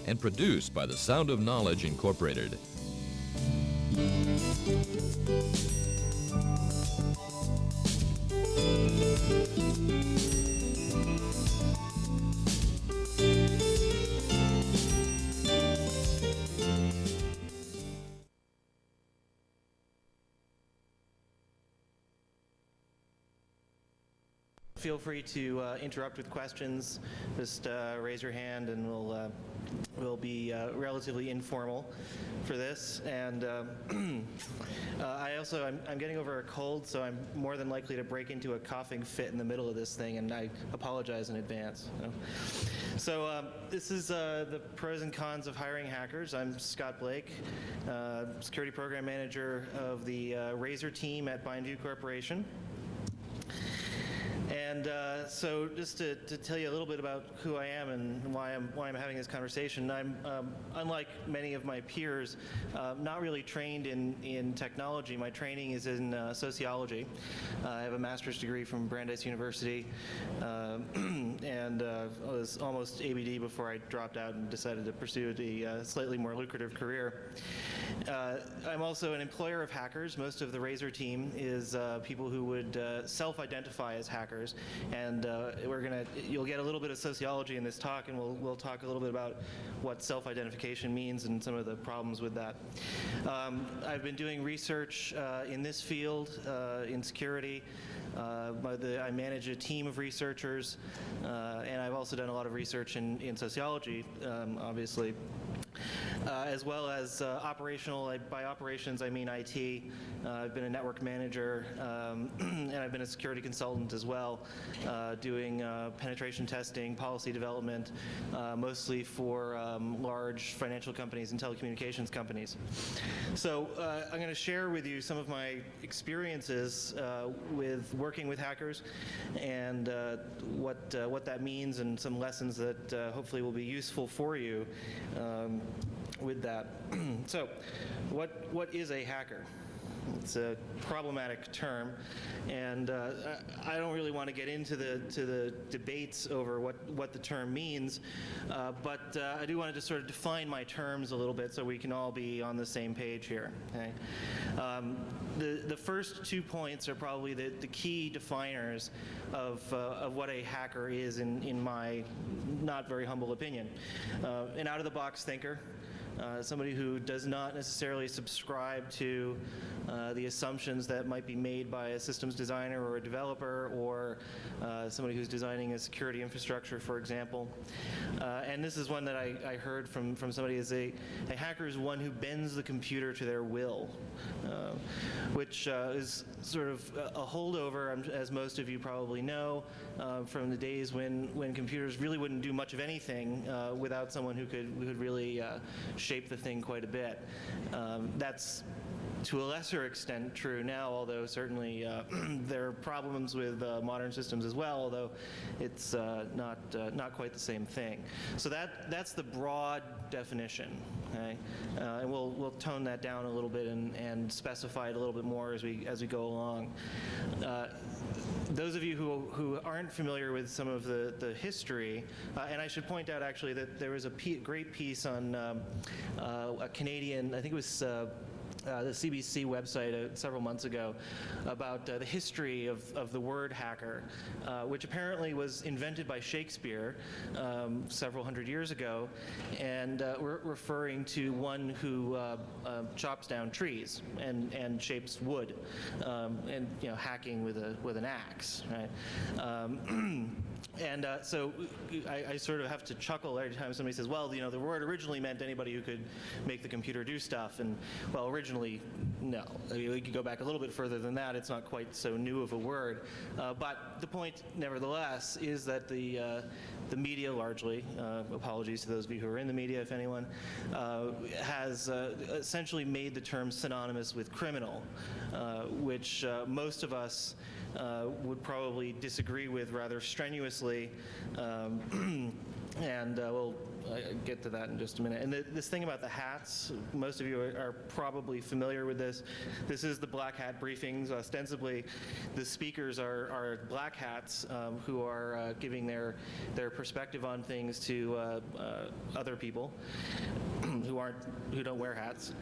and produced by the Sound of Knowledge Incorporated. Feel free to interrupt with questions. Just raise your hand, and we'll be relatively informal for this. And I'm getting over a cold, so I'm more than likely to break into a coughing fit in the middle of this thing, and I apologize in advance. So this is the pros and cons of hiring hackers. I'm Scott Blake, Security Program Manager of the Razor team at BindView Corporation. And so just to tell you a little bit about who I am and why I'm having this conversation, I'm, unlike many of my peers, not really trained in technology. My training is in sociology. I have a master's degree from Brandeis University, and I was almost ABD before I dropped out and decided to pursue a slightly more lucrative career. I'm also an employer of hackers. Most of the Razor team is people who would self-identify as hackers, and you'll get a little bit of sociology in this talk, and we'll talk a little bit about what self-identification means and some of the problems with that. I've been doing research in this field, in security. I manage a team of researchers, and I've also done a lot of research in sociology, obviously. As well as operational. By operations, I mean IT. I've been a network manager, and I've been a security consultant as well, doing penetration testing, policy development, mostly for large financial companies and telecommunications companies. So I'm going to share with you some of my experiences with working with hackers, and what that means, and some lessons that hopefully will be useful for you with that. So, what is a hacker? It's a problematic term, and I don't really want to get into the debates over what the term means, but I do want to just sort of define my terms a little bit so we can all be on the same page here. Okay? The first 2 points are probably the key definers of what a hacker is in my not very humble opinion. An out-of-the-box thinker. Somebody who does not necessarily subscribe to the assumptions that might be made by a systems designer or a developer, or somebody who's designing a security infrastructure, for example. And this is one that I heard from somebody, is a hacker is one who bends the computer to their will, which is sort of a holdover, as most of you probably know, from the days when computers really wouldn't do much of anything without someone who could really shape the thing quite a bit. That's to a lesser extent true now, although certainly there are problems with modern systems as well, although it's not quite the same thing. So that's the broad definition. Okay? And we'll tone that down a little bit and specify it a little bit more as we go along. Those of you who aren't familiar with some of the history, and I should point out actually that there was a great piece on a Canadian, I think it was the CBC website several months ago, about the history of the word hacker, which apparently was invented by Shakespeare several hundred years ago, and we're referring to one who chops down trees and shapes wood, and hacking with an axe, right? And so I sort of have to chuckle every time somebody says, well, the word originally meant anybody who could make the computer do stuff. And, well, originally, no. I mean, we could go back a little bit further than that. It's not quite so new of a word. But the point, nevertheless, is that the media largely, apologies to those of you who are in the media, if anyone, has essentially made the term synonymous with criminal, which most of us would probably disagree with rather strenuously. And we'll get to that in just a minute. And this thing about the hats, most of you are probably familiar with this. This is the black hat briefings. Ostensibly, the speakers are black hats who are giving their perspective on things to other people who don't wear hats.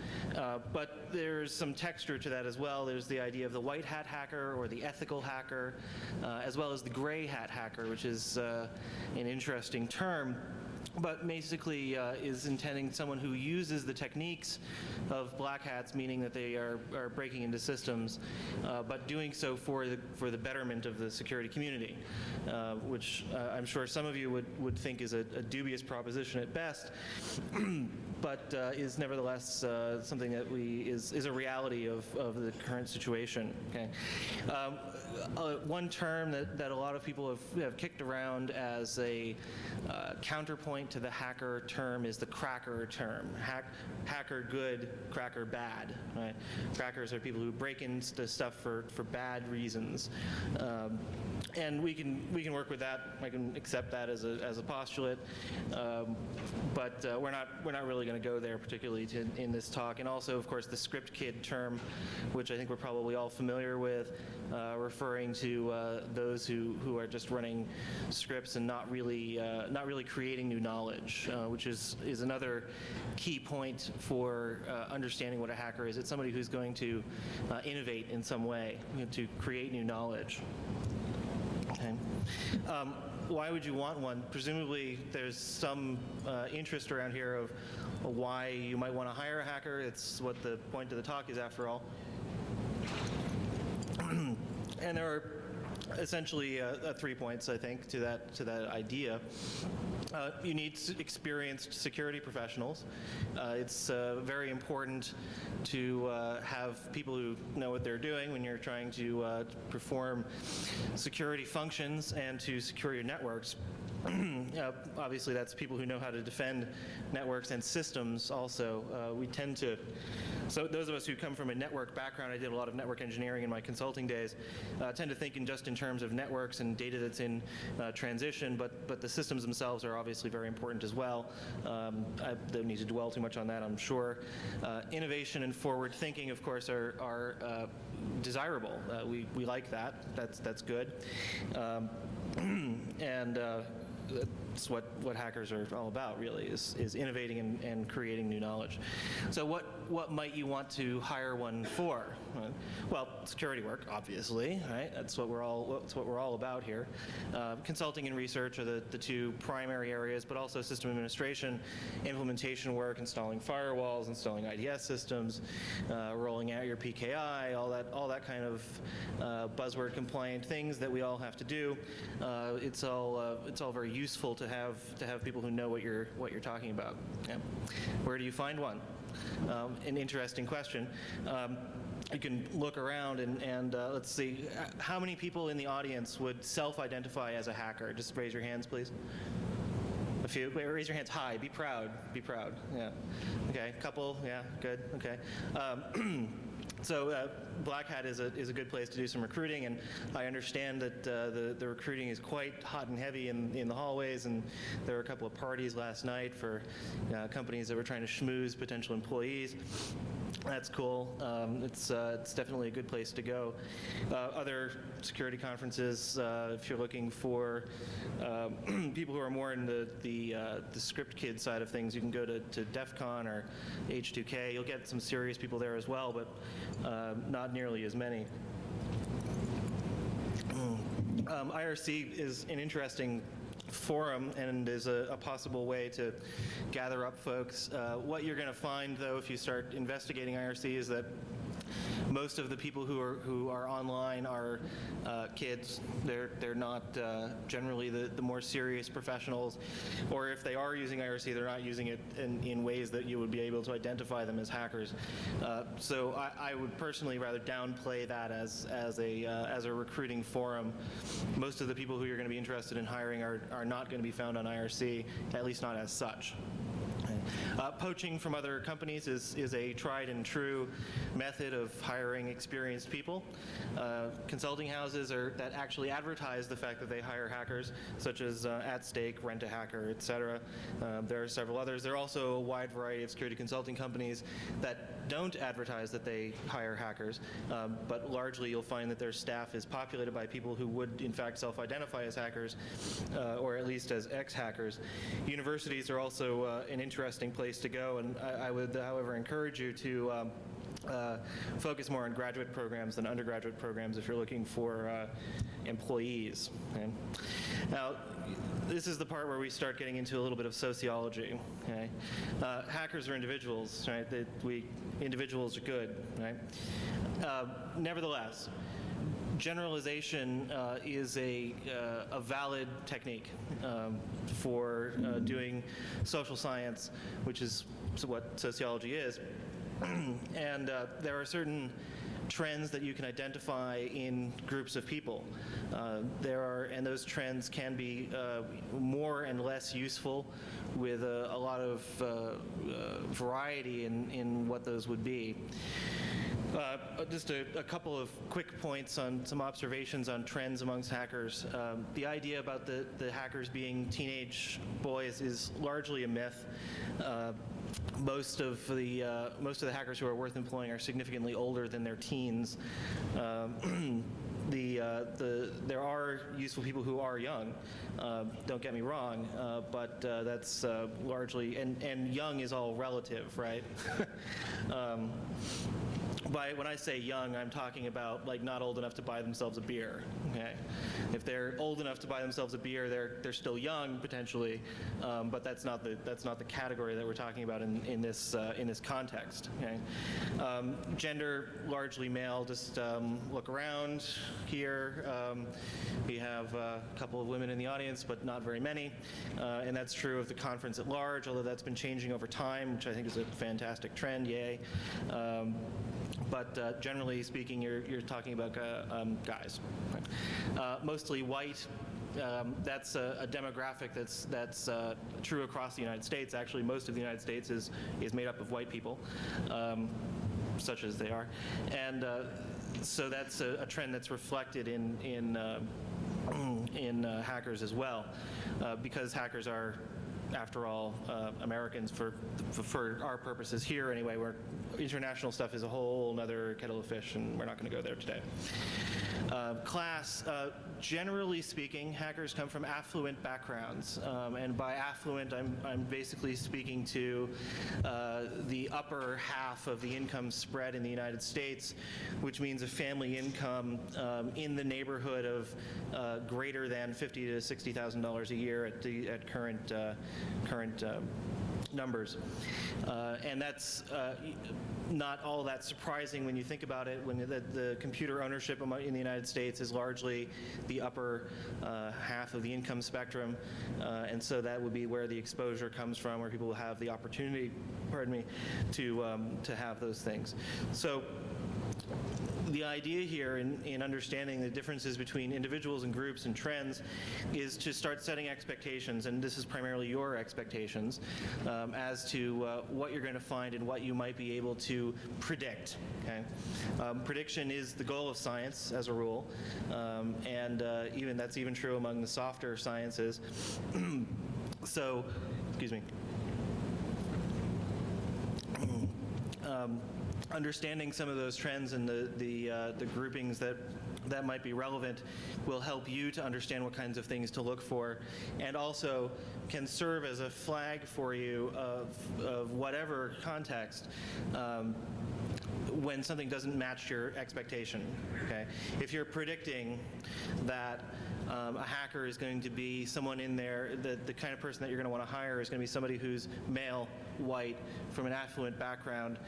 But there's some texture to that as well. There's the idea of the white hat hacker or the ethical hacker, as well as the gray hat hacker, which is an interesting term, but basically is intending someone who uses the techniques of black hats, meaning that they are breaking into systems, but doing so for the betterment of the security community, which I'm sure some of you would think is a dubious proposition at best, but is nevertheless something that is a reality of the current situation. Okay, one term that a lot of people have kicked around as a counterpoint to the hacker term is the cracker term. Hacker good, cracker bad. Right? Crackers are people who break into stuff for bad reasons, and we can work with that. I can accept that as a postulate, but we're not really going to go there particularly in this talk. And also, of course, the script kid term, which I think we're probably all familiar with, referring to those who are just running scripts and not really creating new knowledge, which is another key point for understanding what a hacker is. It's somebody who's going to innovate in some way, to create new knowledge. Okay. Why would you want one? Presumably there's some interest around here of why you might want to hire a hacker. It's what the point of the talk is, after all. And there are essentially 3 points, I think, to that idea. You need experienced security professionals. It's very important to have people who know what they're doing when you're trying to perform security functions and to secure your networks. Obviously, that's people who know how to defend networks and systems also. We tend to, so those of us who come from a network background, I did a lot of network engineering in my consulting days, tend to think just in terms of networks and data that's in transition, but the systems themselves are obviously very important as well. I don't need to dwell too much on that, I'm sure. Innovation and forward thinking, of course, are desirable. We like that. That's good. And that's what hackers are all about, really, is innovating and creating new knowledge. So what might you want to hire one for? Well, security work, obviously, right? That's what we're all about here. Consulting and research are the two primary areas, but also system administration, implementation work, installing firewalls, installing IDS systems, rolling out your PKI, all that kind of buzzword compliant things that we all have to do. It's all very useful to have people who know what you're talking about. Yeah. Where do you find one? An interesting question. You can look around and let's see, how many people in the audience would self-identify as a hacker? Just raise your hands, please. A few. Wait, raise your hands high. Be proud. Be proud. Yeah. Okay. Couple. Yeah. Good. Okay. So Black Hat is a good place to do some recruiting, and I understand that the recruiting is quite hot and heavy in the hallways, and there were a couple of parties last night for companies that were trying to schmooze potential employees. That's cool. It's definitely a good place to go. Other security conferences, if you're looking for people who are more in the script kid side of things, you can go to DEF CON or H2K. You'll get some serious people there as well, but not nearly as many. IRC is an interesting forum and is a possible way to gather up folks. What you're going to find, though, if you start investigating IRC is that most of the people who are online are kids. They're not generally the more serious professionals, or if they are using IRC, they're not using it in ways that you would be able to identify them as hackers. So I would personally rather downplay that as a recruiting forum. Most of the people who you're going to be interested in hiring are not going to be found on IRC, at least not as such. Poaching from other companies is a tried and true method of hiring experienced people. Consulting houses that actually advertise the fact that they hire hackers, such as At Stake, Rent a Hacker, et cetera. There are several others. There are also a wide variety of security consulting companies that don't advertise that they hire hackers, but largely you'll find that their staff is populated by people who would in fact self-identify as hackers, or at least as ex-hackers. Universities are also an interesting place to go, and I would, however, encourage you to focus more on graduate programs than undergraduate programs if you're looking for employees. Okay? Now, this is the part where we start getting into a little bit of sociology. Okay? Hackers are individuals, right? Individuals are good, right? Nevertheless, generalization is a valid technique for doing social science, which is what sociology is. And there are certain trends that you can identify in groups of people. And those trends can be more and less useful with a lot of variety in what those would be. Just a couple of quick points on some observations on trends amongst hackers. The idea about the hackers being teenage boys is largely a myth. Most of the hackers who are worth employing are significantly older than their teens. There are useful people who are young. Don't get me wrong, but that's largely and young is all relative, right? When I say young, I'm talking about like not old enough to buy themselves a beer. Okay, if they're old enough to buy themselves a beer, they're still young potentially, but that's not the category that we're talking about in this context. Okay, gender largely male. Just look around here. We have a couple of women in the audience, but not very many, and that's true of the conference at large. Although that's been changing over time, which I think is a fantastic trend. Yay. But generally speaking, you're talking about guys, right? Mostly white. That's a demographic that's true across the United States. Actually, most of the United States is made up of white people, such as they are, and so that's a trend that's reflected in hackers as well, because hackers are, after all, Americans for our purposes here anyway. Where international stuff is a whole other kettle of fish, and we're not going to go there today. Class, generally speaking, hackers come from affluent backgrounds, and by affluent, I'm basically speaking to the upper half of the income spread in the United States, which means a family income in the neighborhood of greater than $50,000 to $60,000 a year at current numbers. And that's not all that surprising when you think about it, when the computer ownership in the United States is largely the upper half of the income spectrum, and so that would be where the exposure comes from, where people will have the opportunity, to have those things. So the idea here in understanding the differences between individuals and groups and trends is to start setting expectations, and this is primarily your expectations, as to what you're going to find and what you might be able to predict. Okay? Prediction is the goal of science, as a rule, and that's even true among the softer sciences. So, excuse me. Understanding some of those trends and the groupings that might be relevant will help you to understand what kinds of things to look for, and also can serve as a flag for you of whatever context when something doesn't match your expectation. Okay? If you're predicting that a hacker is going to be someone in there, the kind of person that you're going to want to hire is going to be somebody who's male, white, from an affluent background,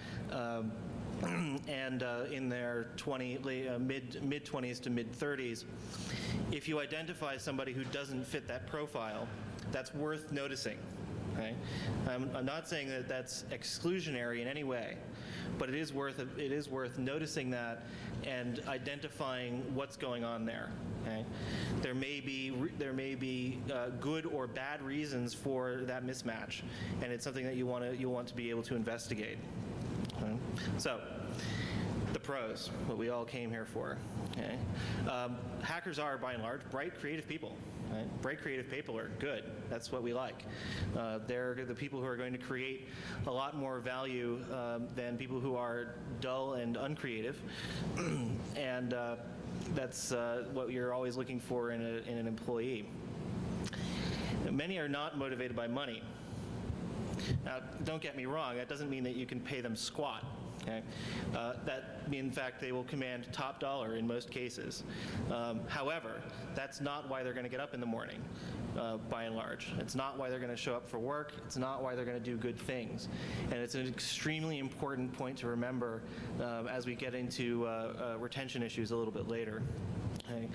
and in their mid-20s to mid-30s. If you identify somebody who doesn't fit that profile, that's worth noticing. Okay? I'm not saying that that's exclusionary in any way, but it is worth noticing that and identifying what's going on there. Okay? There may be good or bad reasons for that mismatch, and it's something that you want to be able to investigate. Okay? So, the pros, what we all came here for. Okay? Hackers are, by and large, bright, creative people. Right? Bright, creative people are good. That's what we like. They're the people who are going to create a lot more value than people who are dull and uncreative. And that's what you're always looking for in an employee. Many are not motivated by money. Now, don't get me wrong, that doesn't mean that you can pay them squat. Okay? In fact, they will command top dollar in most cases. However, that's not why they're going to get up in the morning, by and large. It's not why they're going to show up for work. It's not why they're going to do good things. And it's an extremely important point to remember as we get into retention issues a little bit later. Okay?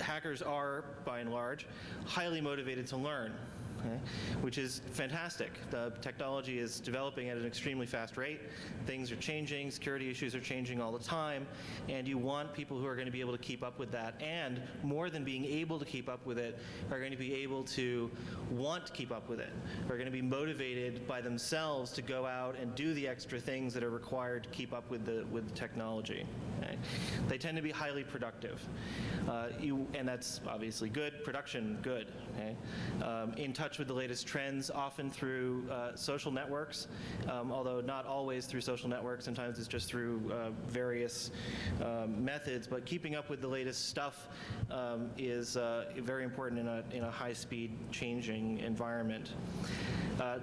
Hackers are, by and large, highly motivated to learn. Okay, which is fantastic. The technology is developing at an extremely fast rate. Things are changing, security issues are changing all the time, and you want people who are going to be able to keep up with that, and more than being able to keep up with it, are going to be able to want to keep up with it, are going to be motivated by themselves to go out and do the extra things that are required to keep up with the technology. Okay? They tend to be highly productive. And that's obviously good. Production, good. Okay? In touch with the latest trends, often through social networks, although not always through social networks. Sometimes it's just through various methods. But keeping up with the latest stuff is very important in a high-speed changing environment.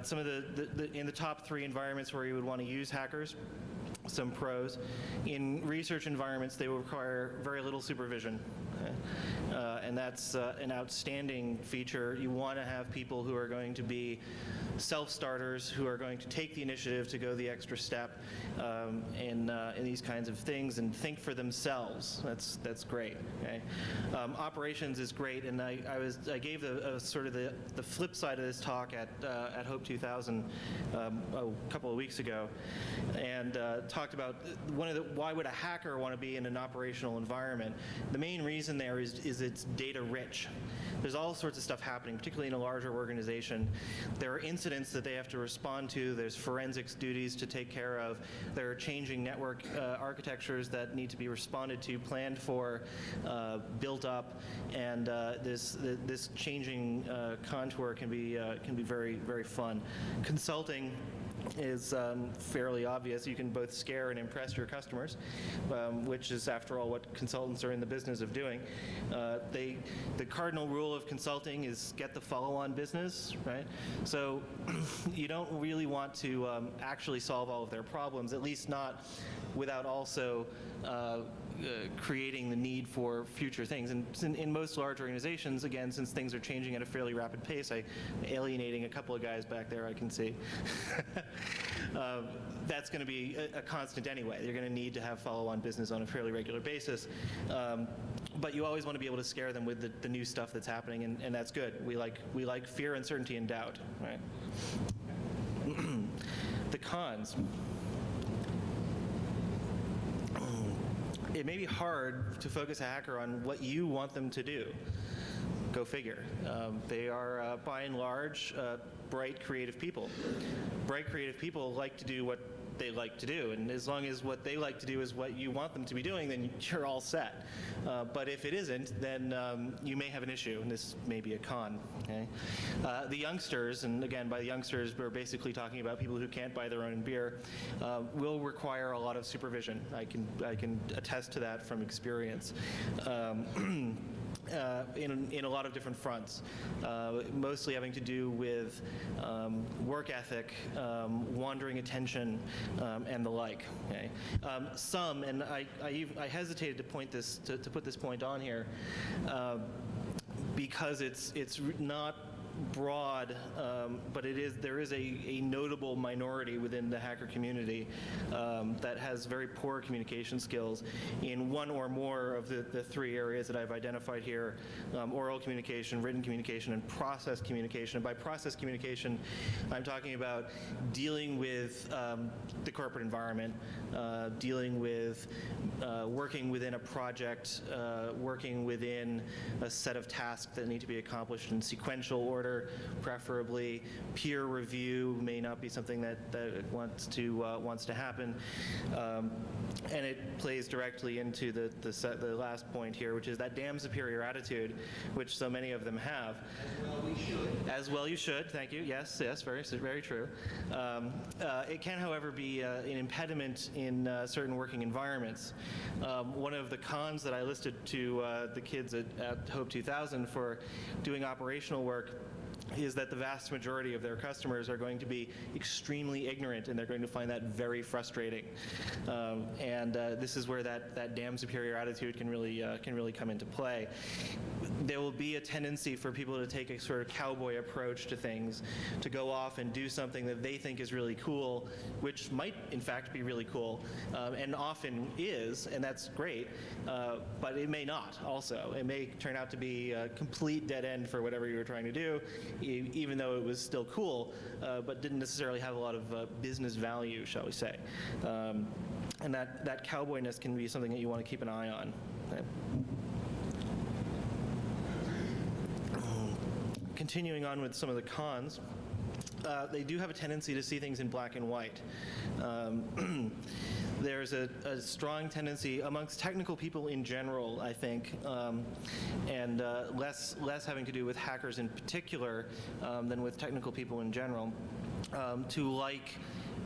Some of in the top 3 environments where you would want to use hackers, some pros. In research environments, they will require very little supervision. Okay? And that's an outstanding feature. You want to have people who are going to be self-starters, who are going to take the initiative to go the extra step in these kinds of things and think for themselves. That's great. Okay? Operations is great, and I gave sort of the flip side of this talk at Hope 2000 a couple of weeks ago, and talked about why would a hacker want to be in an operational environment. The main reason there is it's data rich. There's all sorts of stuff happening, particularly in a larger organization. There are incidents that they have to respond to. There's forensics duties to take care of. There are changing network architectures that need to be responded to, planned for, built up, and this changing contour can be very, very fun. Consulting is fairly obvious. You can both scare and impress your customers, which is, after all, what consultants are in the business of doing. The cardinal rule of consulting is get the follow-on business, right? So you don't really want to actually solve all of their problems, at least not without also creating the need for future things. And in most large organizations, again, since things are changing at a fairly rapid pace, I'm alienating a couple of guys back there, I can see. That's going to be a constant anyway. You're going to need to have follow-on business on a fairly regular basis. But you always want to be able to scare them with the new stuff that's happening, and that's good. We like fear, uncertainty, and doubt, right? The cons. It may be hard to focus a hacker on what you want them to do. Go figure. They are, by and large, bright, creative people. Bright, creative people like to do what they like to do, and as long as what they like to do is what you want them to be doing, then you're all set. But if it isn't, then you may have an issue, and this may be a con. Okay? The youngsters, and again, by the youngsters, we're basically talking about people who can't buy their own beer, will require a lot of supervision. I can attest to that from experience. In a lot of different fronts, mostly having to do with work ethic, wandering attention, and the like. Okay? Some, and I hesitated to put this point on here, because it's not broad, but there is a notable minority within the hacker community that has very poor communication skills in one or more of the three areas that I've identified here: oral communication, written communication, and process communication. And by process communication, I'm talking about dealing with the corporate environment, dealing with working within a project, working within a set of tasks that need to be accomplished in sequential order, preferably. Peer review may not be something that wants to happen. And it plays directly into the last point here, which is that damn superior attitude, which so many of them have. As well we should. As well you should, thank you. Yes, very true. It can, however, be an impediment in certain working environments. One of the cons that I listed to the kids at Hope 2000 for doing operational work is that the vast majority of their customers are going to be extremely ignorant, and they're going to find that very frustrating. This is where that damn superior attitude can really come into play. There will be a tendency for people to take a sort of cowboy approach to things, to go off and do something that they think is really cool, which might in fact be really cool, and often is, and that's great, but it may not also. It may turn out to be a complete dead end for whatever you were trying to do, even though it was still cool, but didn't necessarily have a lot of business value, shall we say. And that cowboyness can be something that you want to keep an eye on. Okay. Continuing on with some of the cons, they do have a tendency to see things in black and white. There's a strong tendency amongst technical people in general, I think, and less having to do with hackers in particular than with technical people in general, to like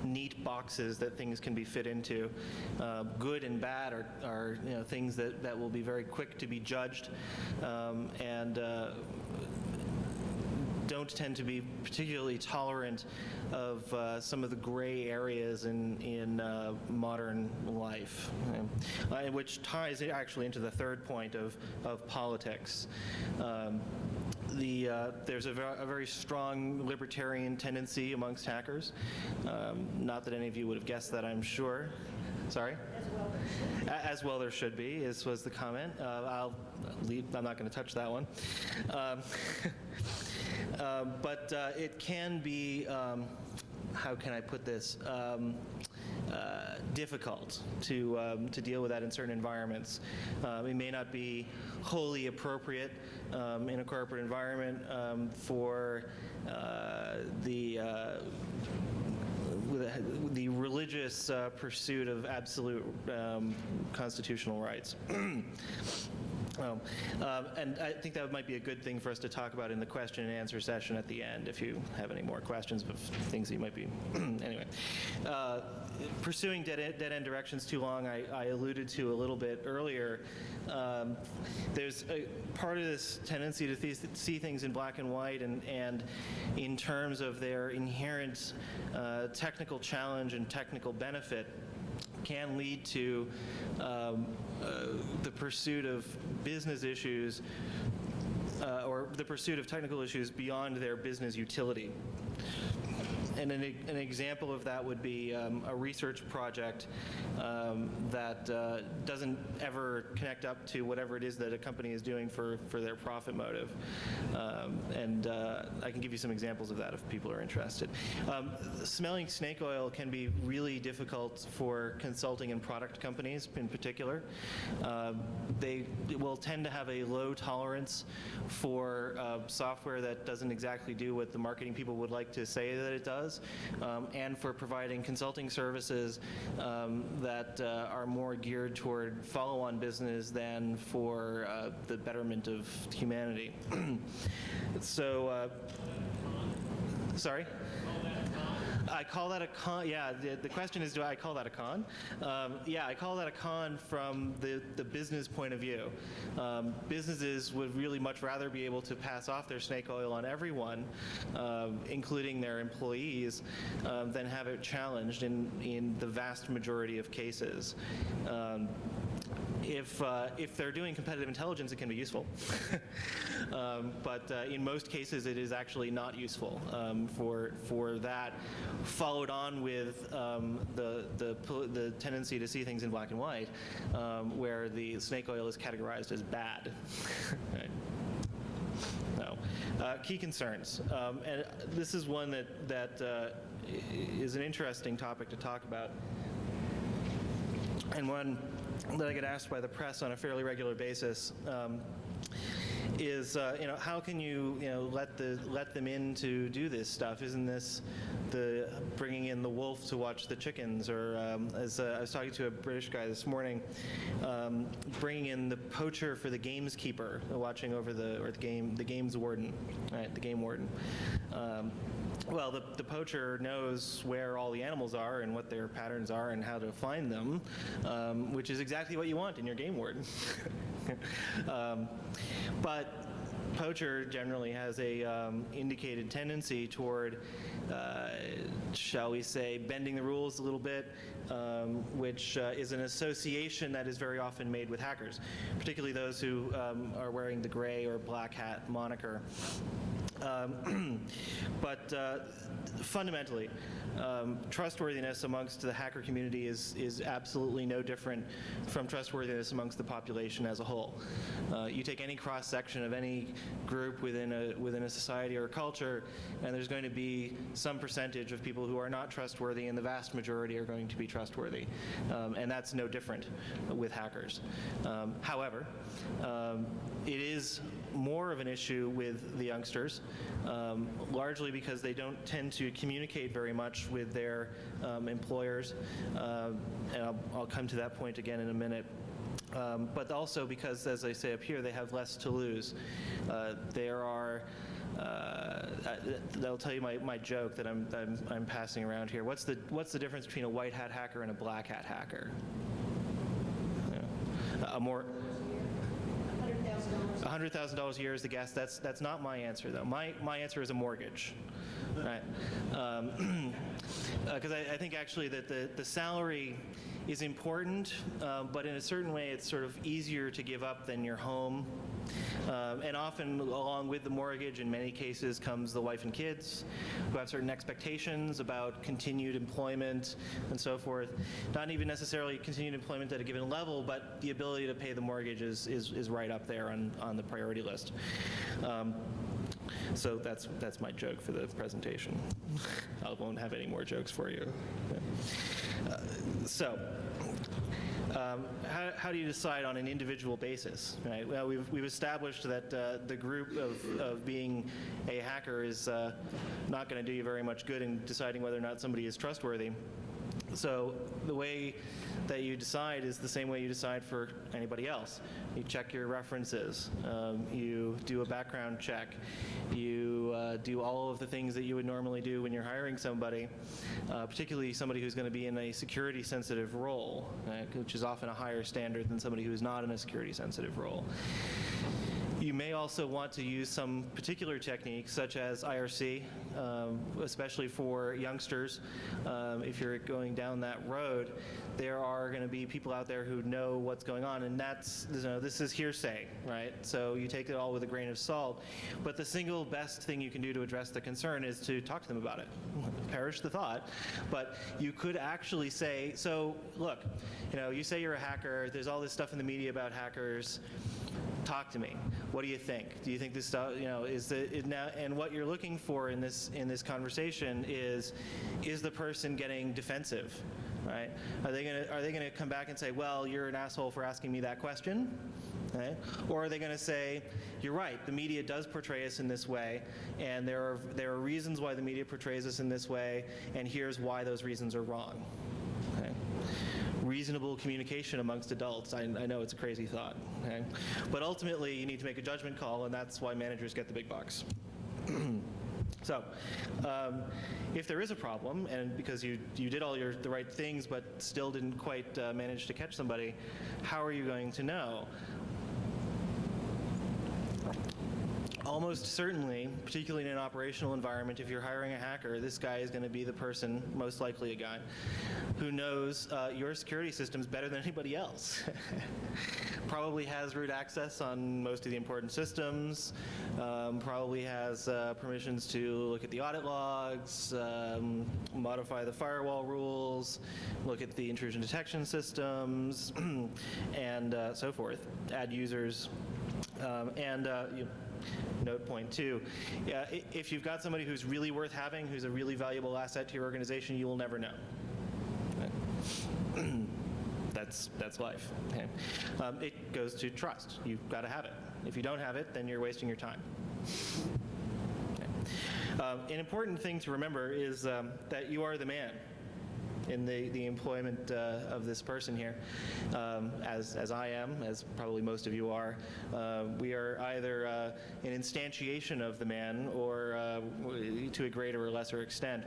neat boxes that things can be fit into. Good and bad are things that will be very quick to be judged, and don't tend to be particularly tolerant of some of the gray areas in modern life, which ties actually into the third point of politics. There's a very strong libertarian tendency amongst hackers. Not that any of you would have guessed that, I'm sure. Sorry? As well there should be, was the comment. I'm not going to touch that one. But it can be, how can I put this, difficult to deal with that in certain environments. It may not be wholly appropriate in a corporate environment for the religious pursuit of absolute constitutional rights. And I think that might be a good thing for us to talk about in the question and answer session at the end, if you have any more questions of things that you might be. Anyway, pursuing dead-end directions too long, I alluded to a little bit earlier. There's a part of this tendency to see things in black and white and in terms of their inherent technical challenge and technical benefit can lead to the pursuit of business issues or the pursuit of technical issues beyond their business utility. And an example of that would be a research project that doesn't ever connect up to whatever it is that a company is doing for their profit motive. And I can give you some examples of that if people are interested. Smelling snake oil can be really difficult for consulting and product companies in particular. They will tend to have a low tolerance for software that doesn't exactly do what the marketing people would like to say that it does. And for providing consulting services that are more geared toward follow-on business than for the betterment of humanity. So, sorry? I call that a con. Yeah, the question is, do I call that a con? Yeah, I call that a con from the business point of view. Businesses would really much rather be able to pass off their snake oil on everyone, including their employees, than have it challenged in the vast majority of cases. if they're doing competitive intelligence, it can be useful. But in most cases, it is actually not useful for that, followed on with the tendency to see things in black and white, where the snake oil is categorized as bad. Right. No. Key concerns, and this is one that is an interesting topic to talk about, and one that I get asked by the press on a fairly regular basis. Is how can you let them in to do this stuff? Isn't this the bringing in the wolf to watch the chickens? Or as I was talking to a British guy this morning, bringing in the poacher for the gameskeeper, watching over the games warden, right? The game warden. Well, the poacher knows where all the animals are and what their patterns are and how to find them, which is exactly what you want in your game warden. But poacher generally has a indicated tendency toward, shall we say, bending the rules a little bit, which is an association that is very often made with hackers, particularly those who are wearing the gray or black hat moniker. But fundamentally, trustworthiness amongst the hacker community is absolutely no different from trustworthiness amongst the population as a whole. You take any cross-section of any group within a society or a culture, and there's going to be some percentage of people who are not trustworthy, and the vast majority are going to be trustworthy. And that's no different with hackers. However, it is more of an issue with the youngsters, largely because they don't tend to communicate very much with their employers, and I'll come to that point again in a minute. But also because, as I say up here, they have less to lose. There are, that'll tell you my joke that I'm passing around here. What's the difference between a white hat hacker and a black hat hacker? A more $100,000 a year is the guess. That's not my answer, though. My answer is a mortgage, right? Because I think actually that the salary is important, but in a certain way it's sort of easier to give up than your home. And often along with the mortgage, in many cases, comes the wife and kids who have certain expectations about continued employment and so forth. Not even necessarily continued employment at a given level, but the ability to pay the mortgage is right up there on the priority list. So that's my joke for the presentation. I won't have any more jokes for you. How do you decide on an individual basis? Right? Well, we've established that the group of being a hacker is not going to do you very much good in deciding whether or not somebody is trustworthy. So the way that you decide is the same way you decide for anybody else. You check your references. You do a background check. You do all of the things that you would normally do when you're hiring somebody, particularly somebody who's going to be in a security-sensitive role, which is often a higher standard than somebody who is not in a security-sensitive role. You may also want to use some particular techniques, such as IRC, especially for youngsters. If you're going down that road, there are going to be people out there who know what's going on, and this is hearsay, right? So you take it all with a grain of salt. But the single best thing you can do to address the concern is to talk to them about it. Perish the thought. But you could actually say, so look, you say you're a hacker. There's all this stuff in the media about hackers. Talk to me. What do you think? Do you think this stuff, and what you're looking for in this conversation is the person getting defensive, right? Are they gonna come back and say, well, you're an asshole for asking me that question? Okay. Or are they going to say, you're right, the media does portray us in this way, and there are reasons why the media portrays us in this way, and here's why those reasons are wrong. Okay. Reasonable communication amongst adults. I know it's a crazy thought, okay? But ultimately you need to make a judgment call, and that's why managers get the big bucks. So, if there is a problem, and because you did all the right things but still didn't quite manage to catch somebody, how are you going to know? almost certainly, particularly in an operational environment, if you're hiring a hacker, this guy is going to be the person, most likely a guy, who knows your security systems better than anybody else. Probably has root access on most of the important systems, probably has permissions to look at the audit logs, modify the firewall rules, look at the intrusion detection systems, and so forth, add users. Note point two, if you've got somebody who's really worth having, who's a really valuable asset to your organization, you will never know. That's life. Okay? It goes to trust. You've got to have it. If you don't have it, then you're wasting your time. Okay. An important thing to remember is that you are the man in the employment of this person here, as I am, as probably most of you are. We are either an instantiation of the man or to a greater or lesser extent.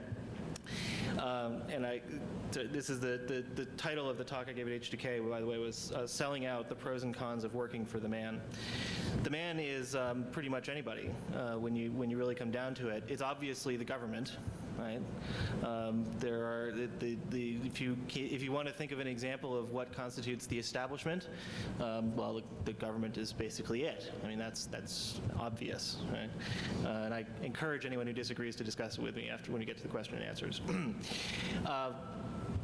This is the title of the talk I gave at HDK, by the way, was Selling Out the Pros and Cons of Working for the Man. The man is pretty much anybody when you really come down to it. It's obviously the government, right? There are if you want to think of an example of what constitutes the establishment, well, the government is basically it. I mean, that's obvious, right? And I encourage anyone who disagrees to discuss it with me when we get to the question and answers.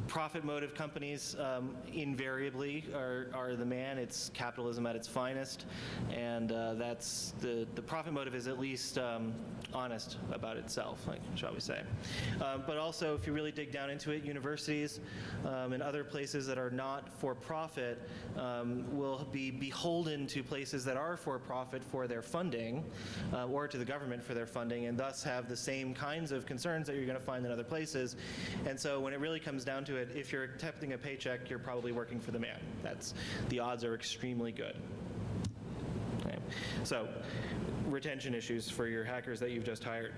Profit motive companies invariably are the man. It's capitalism at its finest, and that's the profit motive is at least honest about itself, like, shall we say. But also, if you really dig down into it, universities and other places that are not for profit will be beholden to places that are for profit for their funding, or to the government for their funding, and thus have the same kinds of concerns that you're going to find in other places. And so when it really comes down to it, if you're accepting a paycheck, you're probably working for the man. The odds are extremely good. Okay. So, retention issues for your hackers that you've just hired.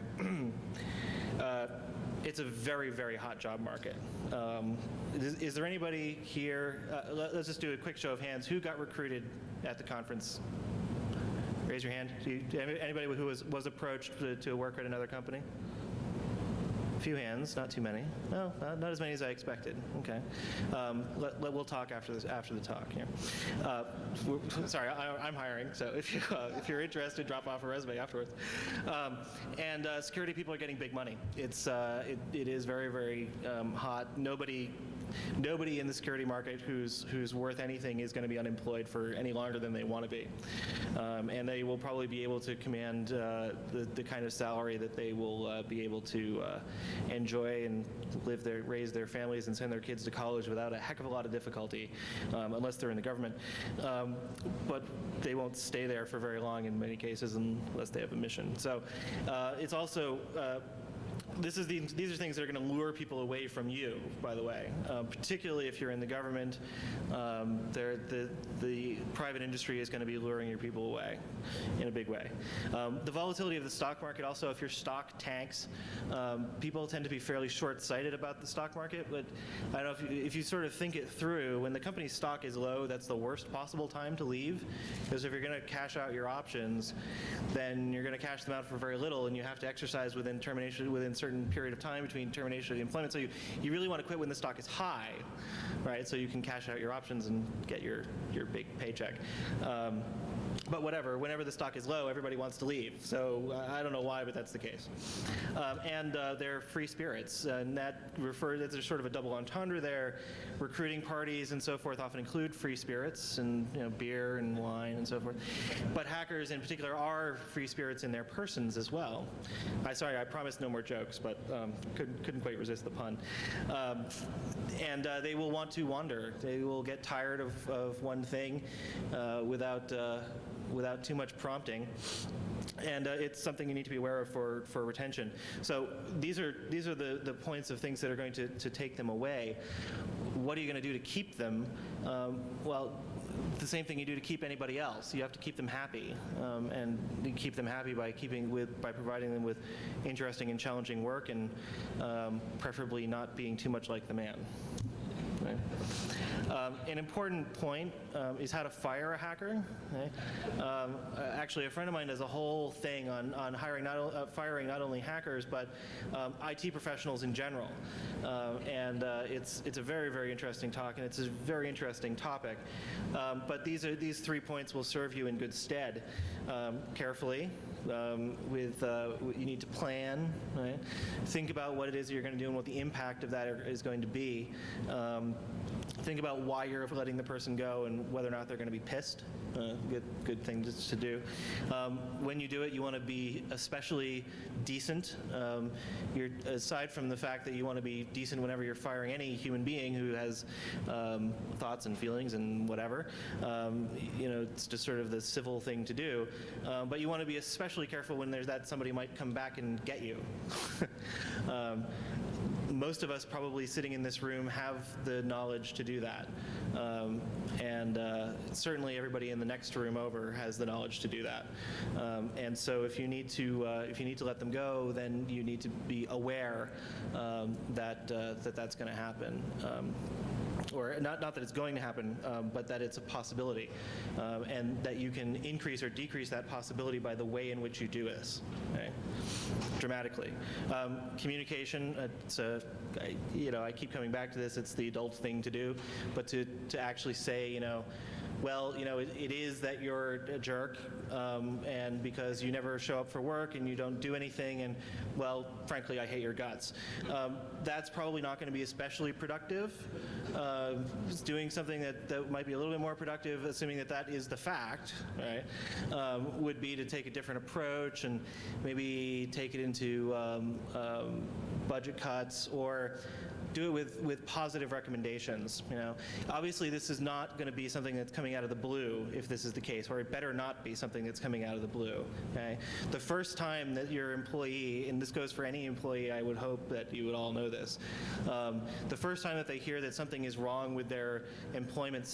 It's a very, very hot job market. Is there anybody here, let's just do a quick show of hands, who got recruited at the conference? Raise your hand. Anybody who was approached to work at another company? Few hands, not too many. No, not as many as I expected. Okay, we'll talk after the talk here. Sorry, I'm hiring, so if you're interested, drop off a resume afterwards. Security people are getting big money. It is very, very hot. Nobody in the security market who's worth anything is going to be unemployed for any longer than they want to be, and they will probably be able to command the kind of salary that they will be able to enjoy and raise their families and send their kids to college without a heck of a lot of difficulty, unless they're in the government. But they won't stay there for very long in many cases unless they have a mission. So it's also these are things that are going to lure people away from you, by the way, particularly if you're in the government. The private industry is going to be luring your people away in a big way. The volatility of the stock market also, if your stock tanks, people tend to be fairly short-sighted about the stock market, but I don't know if you sort of think it through, when the company's stock is low, that's the worst possible time to leave, because if you're going to cash out your options, then you're going to cash them out for very little, and you have to exercise within certain period of time between termination of the employment. So you really want to quit when the stock is high, right? So you can cash out your options and get your big paycheck. But whatever, whenever the stock is low, everybody wants to leave. So I don't know why, but that's the case. They're free spirits, and that's sort of a double entendre there. Recruiting parties and so forth often include free spirits and beer and wine and so forth. But hackers in particular are free spirits in their persons as well. Sorry, I promised no more jokes, but couldn't quite resist the pun. They will want to wander. They will get tired of one thing without too much prompting, and it's something you need to be aware of for retention. So these are the points of things that are going to take them away. What are you going to do to keep them? Well, the same thing you do to keep anybody else. You have to keep them happy, and you keep them happy by providing them with interesting and challenging work, and preferably not being too much like the man. Right? An important point is how to fire a hacker. Okay? Actually, a friend of mine does a whole thing on firing not only hackers, but IT professionals in general. It's a very, very interesting talk, and it's a very interesting topic. But these 3 points will serve you in good stead. Carefully, you need to plan, right? Think about what it is you're going to do and what the impact of that is going to be. Think about why you're letting the person go and whether or not they're going to be pissed. Good thing to do. When you do it, you want to be especially decent. Aside from the fact that you want to be decent whenever you're firing any human being who has thoughts and feelings and whatever, it's just sort of the civil thing to do. But you want to be especially careful when there's that somebody might come back and get you. Most of us probably sitting in this room have the knowledge to do that. Certainly everybody in the next room over has the knowledge to do that. And so if you need to let them go, then you need to be aware that's going to happen. Or not that it's going to happen, but that it's a possibility, and that you can increase or decrease that possibility by the way in which you do this, okay? Dramatically. Communication, I keep coming back to this, it's the adult thing to do, but to actually say, well, it is that you're a jerk, and because you never show up for work and you don't do anything, and, well, frankly, I hate your guts. That's probably not going to be especially productive. Doing something that might be a little bit more productive, assuming that is the fact, right, would be to take a different approach and maybe take it into budget cuts, or do it with positive recommendations. Obviously this is not going to be something that's coming out of the blue if this is the case, or it better not be something that's coming out of the blue. Okay, the first time that your employee, and this goes for any employee, I would hope that you would all know this. The first time that they hear that something is wrong with their employment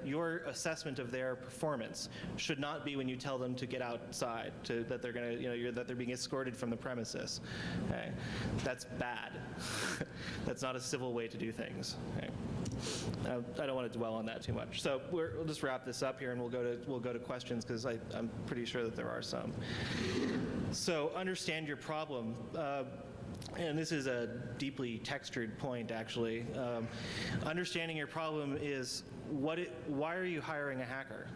your assessment of their performance should not be when you tell them to get outside, that they're going to, that they're being escorted from the premises. Okay, that's bad. That's not a civil way to do things. Okay. I don't want to dwell on that too much. So we'll just wrap this up here, and we'll go to questions, because I'm pretty sure that there are some. So understand your problem. And this is a deeply textured point, actually. Understanding your problem is why are you hiring a hacker?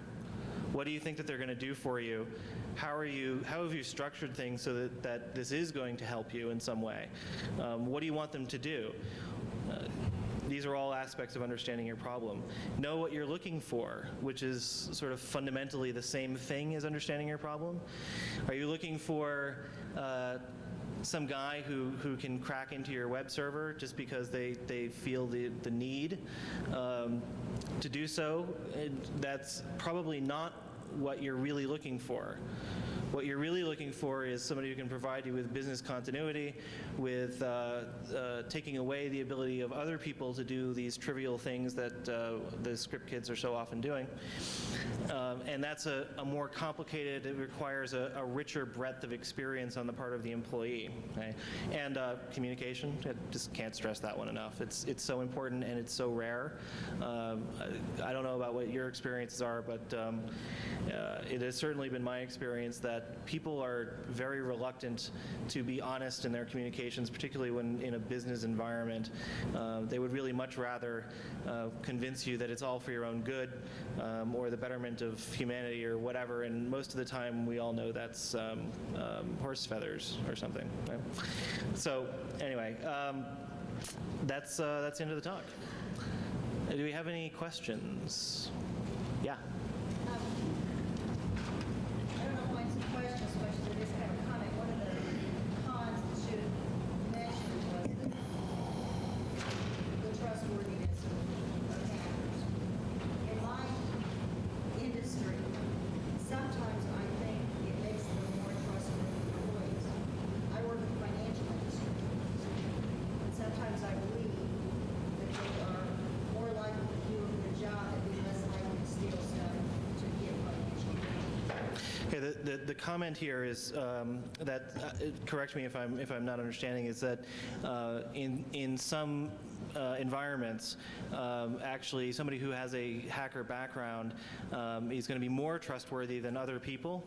What do you think that they're going to do for you? How have you structured things so that this is going to help you in some way? What do you want them to do? These are all aspects of understanding your problem. Know what you're looking for, which is sort of fundamentally the same thing as understanding your problem. Are you looking for some guy who can crack into your web server just because they feel the need to do so? That's probably not what you're really looking for. What you're really looking for is somebody who can provide you with business continuity, with taking away the ability of other people to do these trivial things that the script kids are so often doing. And that's a more complicated, it requires a richer breadth of experience on the part of the employee. Okay? And communication, I just can't stress that one enough. It's so important, and it's so rare. I don't know about what your experiences are, but it has certainly been my experience that people are very reluctant to be honest in their communications, particularly when in a business environment. They would really much rather convince you that it's all for your own good, or the betterment of humanity or whatever, and most of the time we all know that's horse feathers or something. Right? So anyway, that's the end of the talk. Do we have any questions? Yeah. I don't know why it's a question so much as it is kind of a comment. One of the cons that you mentioned was the trustworthiness of hackers. In my industry, sometimes I think it makes them more trustworthy employees. I work in the financial industry, and sometimes I believe that they are more likely to do a good job and be less likely to steal stuff to get financial gain. Okay, the comment here is that correct me if I'm not understanding, is that in some environments, actually somebody who has a hacker background is going to be more trustworthy than other people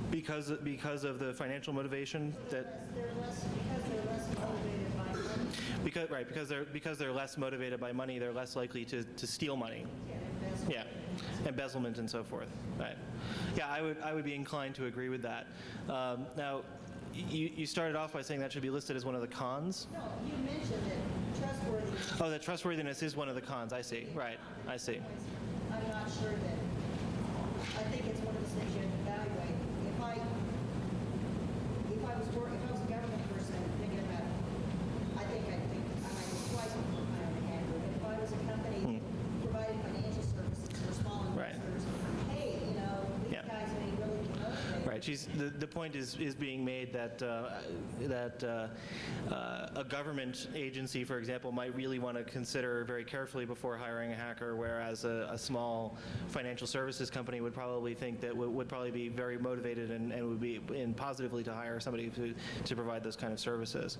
because of the financial motivation that. Because they're less motivated by money, they're less likely to steal money. Yeah, embezzlement and so forth. Right. Yeah, I would be inclined to agree with that. Now, you started off by saying that should be listed as one of the cons. No, you mentioned that trustworthiness. Oh, that trustworthiness is one of the cons. I see. Right. I see. I'm not sure that. I think it's one of those things you have to evaluate. If I was a government person thinking about it, I might think twice before hiring a hacker. But if I was a company providing financial services for small investors, hey, these guys may really be motivated. Right. The point is being made that a government agency, for example, might really want to consider very carefully before hiring a hacker, whereas a small financial services company would probably think that would probably be very motivated and would be in positively to hire somebody to provide those kind of services.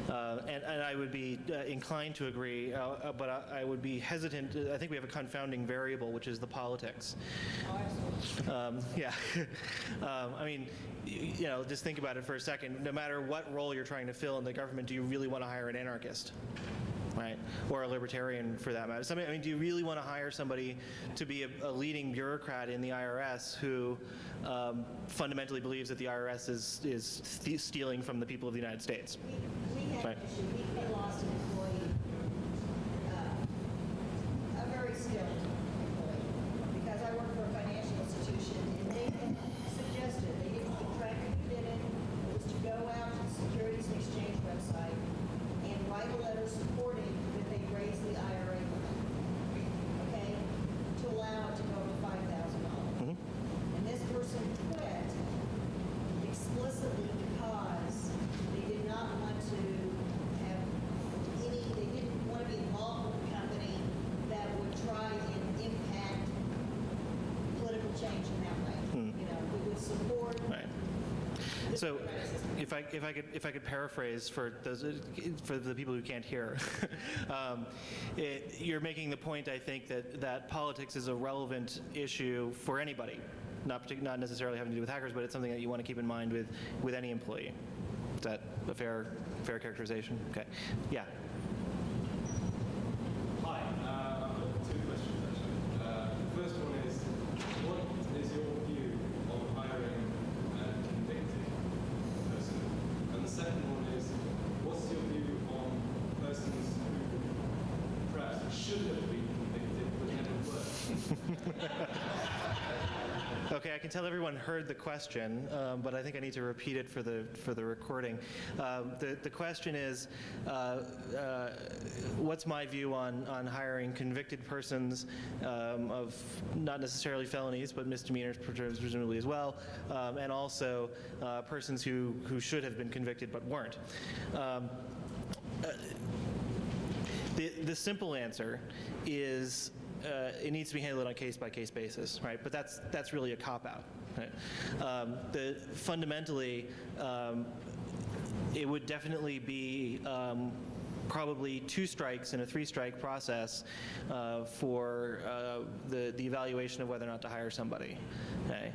And I would be inclined to agree, but I would be hesitant. I think we have a confounding variable, which is the politics. Yeah. I mean, just think about it for a second. No matter what role you're trying to fill in the government, do you really want to hire an anarchist? Right? Or a libertarian, for that matter. Do you really want to hire somebody to be a leading bureaucrat in the IRS who fundamentally believes that the IRS is stealing from the people of the United States? We had an issue. We lost an employee, a very skilled employee, because I work for a financial institution, and they had suggested, they didn't keep track of who did it, was to go out to the Securities and Exchange website and write a letter supporting that they raise the IRA limit, okay, to allow it to go to $5,000. And this person quit explicitly because they did not want to have they didn't want to be involved with a company that would try and impact political change in that way. We would support. Right. So, if I could paraphrase for the people who can't hear, you're making the point, I think, that politics is a relevant issue for anybody, not necessarily having to do with hackers, but it's something that you want to keep in mind with any employee. Is that a fair characterization? Okay. Yeah. Hi. I've got two questions actually. The first one is, what is your view on hiring a convicted person? And the second one is, what's your view on persons who perhaps should have been convicted but never were? Okay, I can tell everyone heard the question, but I think I need to repeat it for the recording. The question is, what's my view on hiring convicted persons of not necessarily felonies, but misdemeanors presumably as well, and also persons who should have been convicted but weren't. The simple answer is it needs to be handled on a case-by-case basis, right? But that's really a cop-out. Right? Fundamentally, it would definitely be probably 2 strikes and a 3-strike process for the evaluation of whether or not to hire somebody. Okay?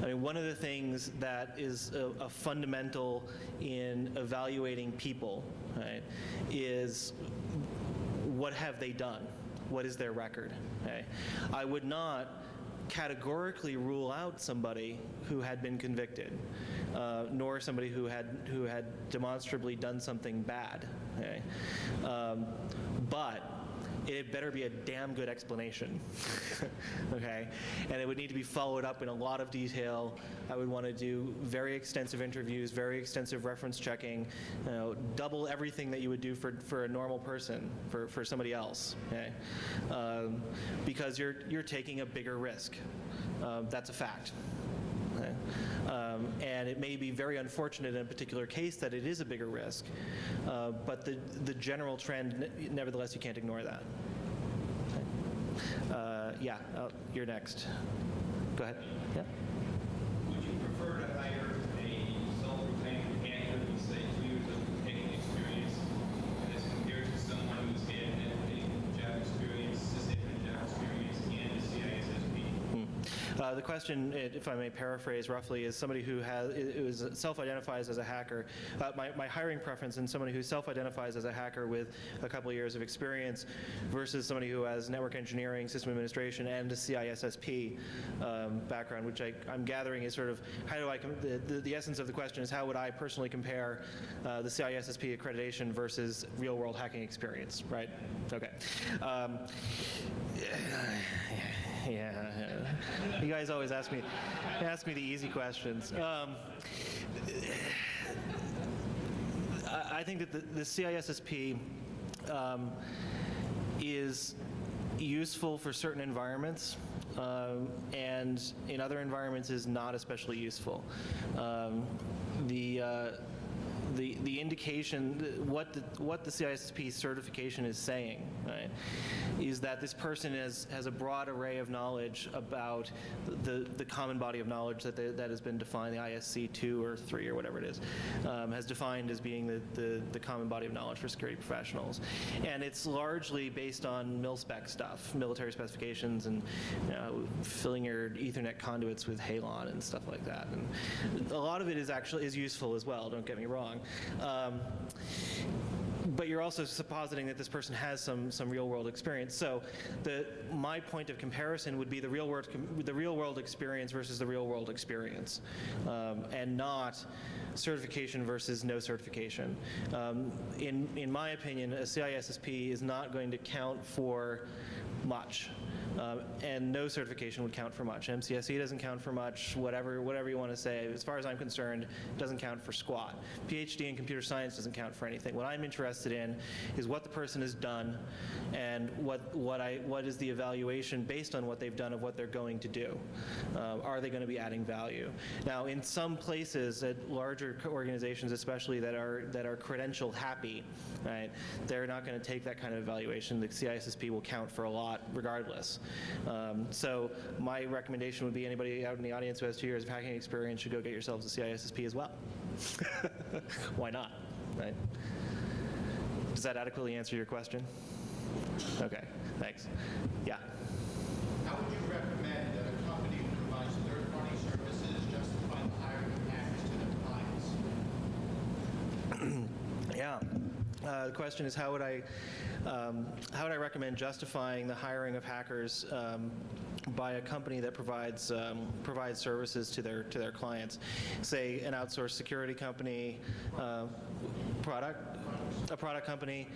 I mean, one of the things that is a fundamental in evaluating people, right, is what have they done? What is their record? Okay? I would not categorically rule out somebody who had been convicted, nor somebody who had demonstrably done something bad. Okay? But it better be a damn good explanation. Okay? And it would need to be followed up in a lot of detail. I would want to do very extensive interviews, very extensive reference checking, double everything that you would do for a normal person, for somebody else. Okay? Because you're taking a bigger risk. That's a fact. Okay? And it may be very unfortunate in a particular case that it is a bigger risk, but the general trend, nevertheless, you can't ignore that. Okay. Yeah, you're next. Go ahead. Yeah. The question, if I may paraphrase roughly, is somebody who self-identifies as a hacker. My hiring preference in somebody who self-identifies as a hacker with a couple of years of experience versus somebody who has network engineering, system administration, and a CISSP background, which I'm gathering is sort of how do I, the essence of the question is how would I personally compare the CISSP accreditation versus real-world hacking experience, right? Okay. Yeah. You guys always ask me the easy questions. I think that the CISSP is useful for certain environments, and in other environments is not especially useful. The indication, what the CISSP certification is saying, right, is that this person has a broad array of knowledge about the common body of knowledge that has been defined, the ISC 2 or 3 or whatever it is, has defined as being the common body of knowledge for security professionals. And it's largely based on mil-spec stuff, military specifications, and filling your Ethernet conduits with halon and stuff like that. And a lot of it is useful as well, don't get me wrong. But you're also suppositing that this person has some real-world experience. So my point of comparison would be the real-world experience versus the real-world experience, and not certification versus no certification. In my opinion, a CISSP is not going to count for much. And no certification would count for much. MCSE doesn't count for much, whatever you want to say. As far as I'm concerned, it doesn't count for squat. PhD in computer science doesn't count for anything. What I'm interested in is what the person has done and what is the evaluation based on what they've done of what they're going to do. Are they going to be adding value? Now, in some places, at larger organizations especially that are credential happy, right, they're not going to take that kind of evaluation. The CISSP will count for a lot regardless. So my recommendation would be anybody out in the audience who has 2 years of hacking experience should go get yourselves a CISSP as well. Why not, right? Does that adequately answer your question? Okay, thanks. Yeah. How would you recommend that a company who provides third-party services justify the hiring of hackers to their clients? Yeah. The question is how would I recommend justifying the hiring of hackers by a company that provides services to their clients, say an outsourced security company, a product company,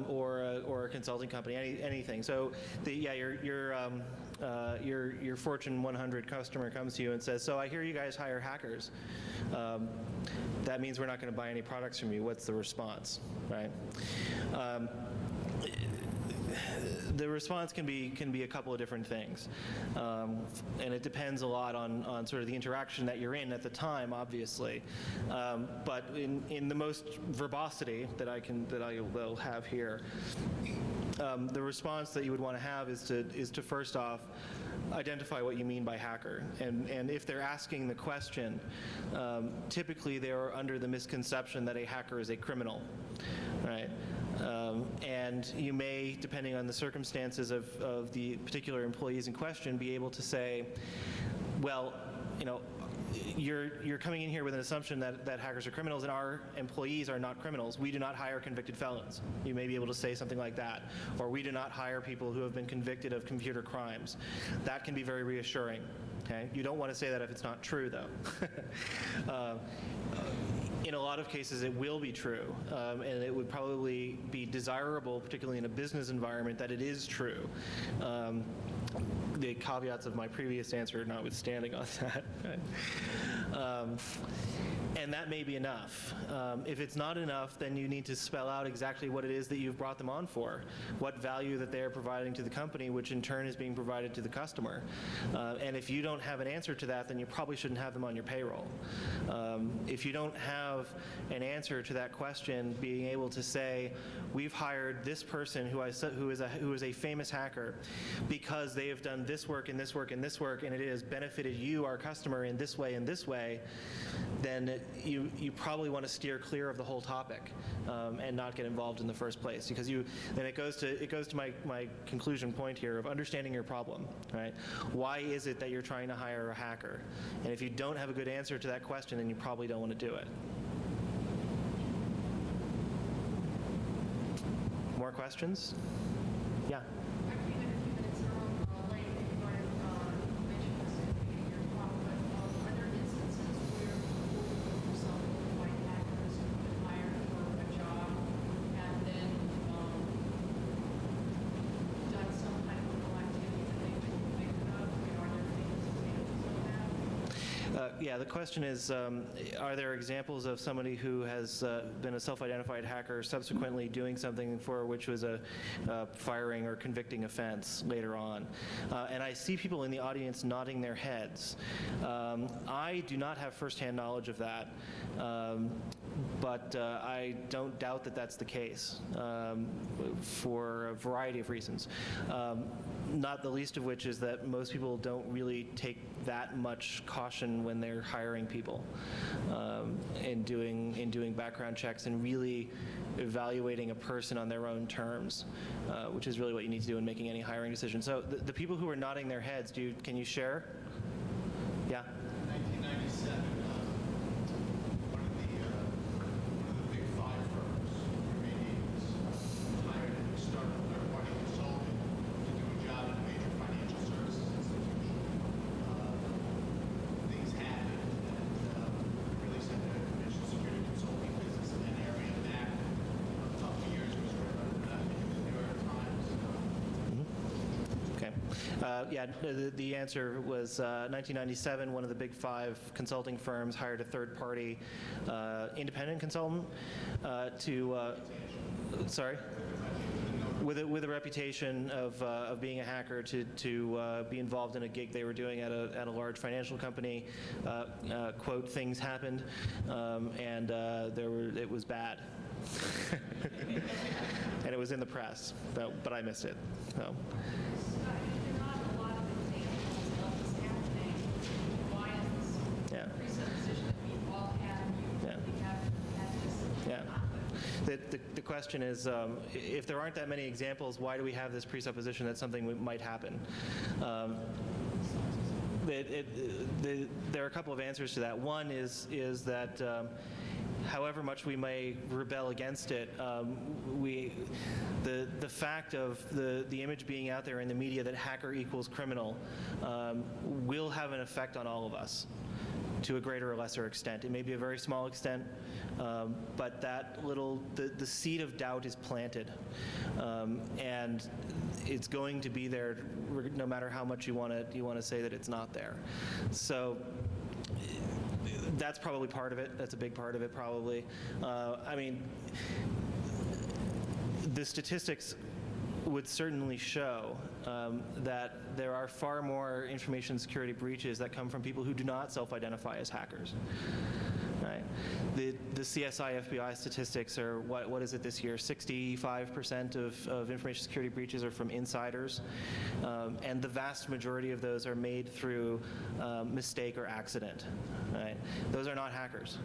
or a consulting company, anything. So your Fortune 100 customer comes to you and says, "So I hear you guys hire hackers. That means we're not going to buy any products from you." What's the response, right? The response can be a couple of different things, and it depends a lot on sort of the interaction that you're in at the time, obviously. But in the most verbosity that I will have here, the response that you would want to have is to first off identify what you mean by hacker, and if they're asking the question, typically they are under the misconception that a hacker is a criminal, right? And you may, depending on the circumstances of the particular employees in question, be able to say, well, you're coming in here with an assumption that hackers are criminals, and our employees are not criminals. We do not hire convicted felons. You may be able to say something like that. Or we do not hire people who have been convicted of computer crimes. That can be very reassuring. Okay? You don't want to say that if it's not true, though. In a lot of cases, it will be true, and it would probably be desirable, particularly in a business environment, that it is true. The caveats of my previous answer notwithstanding on that. And that may be enough. If it's not enough, then you need to spell out exactly what it is that you've brought them on for, what value that they're providing to the company, which in turn is being provided to the customer. And if you don't have an answer to that, then you probably shouldn't have them on your payroll. If you don't have an answer to that question, being able to say, we've hired this person who is a famous hacker because they have done this work and this work and this work, and it has benefited you, our customer, in this way and this way, then you probably want to steer clear of the whole topic and not get involved in the first place, because then it goes to my conclusion point here of understanding your problem, right? Why is it that you're trying to hire a hacker? And if you don't have a good answer to that question, then you probably don't want to do it. More questions? Yeah. I came in a few minutes late, and you might have mentioned this at the beginning of your talk, but are there instances where self-employed hackers have been hired for a job and then done some kind of illegal activity that they've been convicted of? I mean, are there examples of that? Yeah, the question is, are there examples of somebody who has been a self-identified hacker subsequently doing something for which was a firing or convicting offense later on? And I see people in the audience nodding their heads. I do not have firsthand knowledge of that, but I don't doubt that that's the case for a variety of reasons. Not the least of which is that most people don't really take that much caution when they're hiring people in doing background checks and really evaluating a person on their own terms, which is really what you need to do in making any hiring decision. So the people who are nodding their heads, can you share? Yeah. 1997, one of the big five firms, Romanians, hired an external third-party consultant to do a job in a major financial services institution. Things happened, and really sent the information security consulting business in that area back a couple of years. It was written about, I think it was New York Times. Okay. Yeah, the answer was 1997, one of the big five consulting firms hired a third-party independent consultant with a reputation of being a hacker to be involved in a gig they were doing at a large financial company. Quote, things happened, and it was bad. And it was in the press, but I missed it. So. There are not a lot of examples of this happening. Why is this Yeah. presupposition that we all have, you Yeah. we have this Yeah. happen? The question is, if there aren't that many examples, why do we have this presupposition that something might happen? There are a couple of answers to that. One is that however much we may rebel against it, the fact of the image being out there in the media that hacker equals criminal will have an effect on all of us to a greater or lesser extent. It may be a very small extent, but the seed of doubt is planted, and it's going to be there no matter how much you want to say that it's not there. So that's probably part of it. That's a big part of it, probably. I mean, the statistics would certainly show that there are far more information security breaches that come from people who do not self-identify as hackers. Right? The CSI FBI statistics are, what is it this year? 65% of information security breaches are from insiders, and the vast majority of those are made through mistake or accident. Right? Those are not hackers,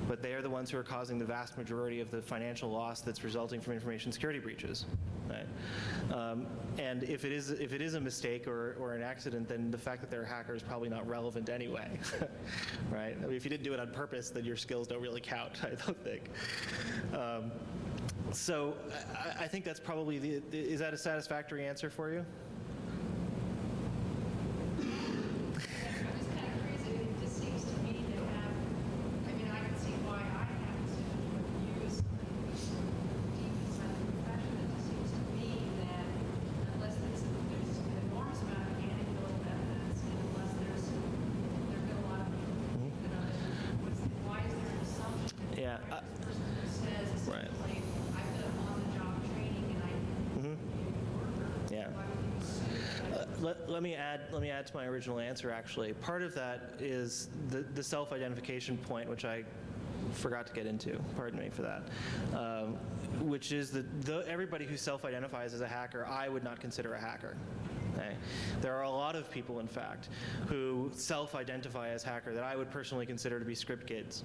but they are the ones who are causing the vast majority of the financial loss that's resulting from information security breaches. Right? And if it is a mistake or an accident, then the fact that they're a hacker is probably not relevant anyway. Right? I mean, if you didn't do it on purpose, then your skills don't really count, I don't think. So I think that's probably is that a satisfactory answer for you? I'm just kind of crazy. It just seems to me to have, I mean, I can see why I have to use deep inside the profession. It just seems to me that unless there's an enormous amount of anecdotal evidence, and unless there's been a lot of, why is there an assumption that Yeah. the person who says essentially, I've done on-the-job training and I can be a worker? Yeah. Why would you assume that? Let me add to my original answer, actually. Part of that is the self-identification point, which I forgot to get into. Pardon me for that. Which is that everybody who self-identifies as a hacker, I would not consider a hacker. Okay? There are a lot of people, in fact, who self-identify as hacker that I would personally consider to be script kids,